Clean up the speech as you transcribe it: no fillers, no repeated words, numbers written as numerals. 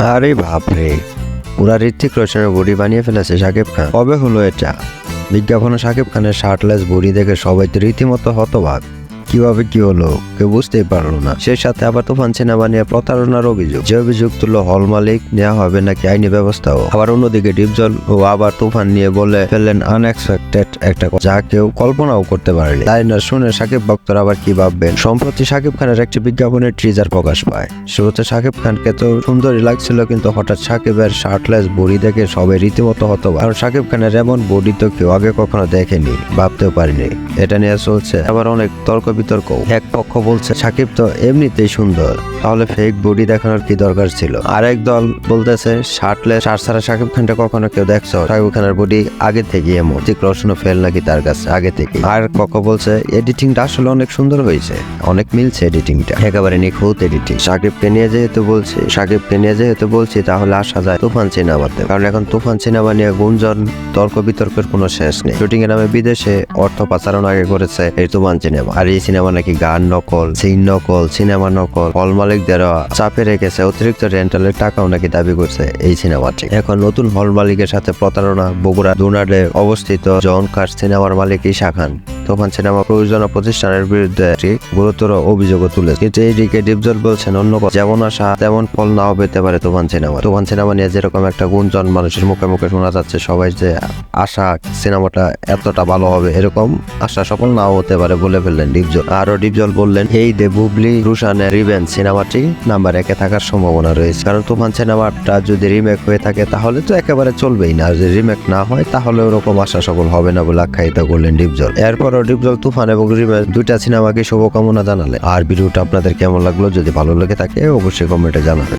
আরে বাপরে, পুরা ঋত্বিক রোশনের বডি বানিয়ে ফেলেছে শাকিব খান। কবে হলো এটা? বিজ্ঞাপনে শাকিব খানের শার্টলেস বডি দেখে সবাই তো রীতিমতো হতবাক। কিভাবে কি হলো কেউ বুঝতেই পারলো না। সেই সাথে আবার তুফান সিনেমা নিয়ে প্রতারণার অভিযোগ, যে অভিযোগ তুললো হল মালিক, নেওয়া হবে নাকি আইনি ব্যবস্থাও। আবার অন্যদিকে ডিপজল ও আবার তুফান নিয়ে বলে ফেললেন আনএক্সপেক্টেড একটা কথা, যা কেউ কল্পনাও করতে পারেনি। তাই না শুনে শাকিব ভক্তরা আবার কি ভাববেন। সম্প্রতি শাকিব খানের একটি বিজ্ঞাপনের ট্রিজার প্রকাশ পায়। শুরুতে শাকিব খানকে তো সুন্দরই লাগছিল, কিন্তু হঠাৎ শাকিবের শার্টলেস বডি দেখে সবাই রীতিমতো হতবাক। কারণ শাকিব খানের এমন বডি তো কেউ আগে কখনো দেখেনি, ভাবতেও পারিনি। এটা নিয়ে চলছে আবার অনেক তর্ক বিতর্ক। এক পক্ষ বলছে শাকিব তো এমনিতেই সুন্দর, তাহলে ফেক বডি দেখানোর কি দরকার ছিল। আরেক দল বলতেছে শার্টলেস শার্ট ছাড়া শাকিব খানটা কখনো কেউ দেখছো? শাকিব খানের বডি আগে থেকে এমন, ঋত্বিক রোশনও ফেল নাকি তার কাছে আগে থেকে। আর পক্ষ বলছে এডিটিংটা আসলে অনেক সুন্দর হয়েছে, অনেক মিলছে এডিটিংটা, একেবারে নিখুঁত এডিটিং। শাকিবকে নিয়ে যেহেতু বলছি তাহলে আসা যায় তুফান সিনেমাতে। কারণ এখন তুফান সিনেমা নিয়ে গুঞ্জন, তর্ক বিতর্কের কোনো শেষ নেই। শুটিং এর নামে বিদেশে অর্থ পাচারণ আগে করেছে এই তুফান সিনেমা। আর এই সিনেমা নাকি গান নকল, সিন নকল, সিনেমা নকল, হল মালিকদেরও চাপে রেখেছে। অতিরিক্ত রেন্টালের টাকাও নাকি দাবি করছে এই সিনেমাটি। এখন নতুন হল মালিকের সাথে প্রতারণা। বগুড়া দুনাডে অবস্থিত জন কার সিনেমার মালিক ঈশা খান তুফান সিনেমা প্রযোজনা প্রতিষ্ঠানের বিরুদ্ধে একটি গুরুতর অভিযোগও তুলেছে। কিন্তু এইদিকে ডিপজল বলছেন অন্য কথা, যেমন আশা তেমন ফল নাও পেতে পারে তুফান সিনেমা নিয়ে যেরকম একটা গুঞ্জন মানুষের মুখে মুখে শোনা যাচ্ছে, সবাই যে আশা সিনেমাটা এতটা ভালো হবে এরকম আশা সফল নাও হতে পারে বলে ফেললেন ডিপজল। আরো ডিপজল বললেন এই দে বুবলি রুশানের রিভেঞ্জ সিনেমাটি নাম্বার 1-এ থাকার সম্ভাবনা রয়েছে। কারণ তুফান সিনেমাটা যদি রিমেক হয়ে থাকে তাহলে তো একেবারে চলবেই না, আর যদি রিমেক না হয় তাহলে ওরকম আশা সফল হবে না বলে আখ্যায়িত করলেন ডিপজল। এরপরও ডিপজল তুফান এবং রিমেক দুইটা সিনেমাকে শুভকামনা জানালেন। আর ভিডিওটা আপনাদের কেমন লাগলো? যদি ভালো লেগে থাকে অবশ্যই কমেন্টে জানাবেন।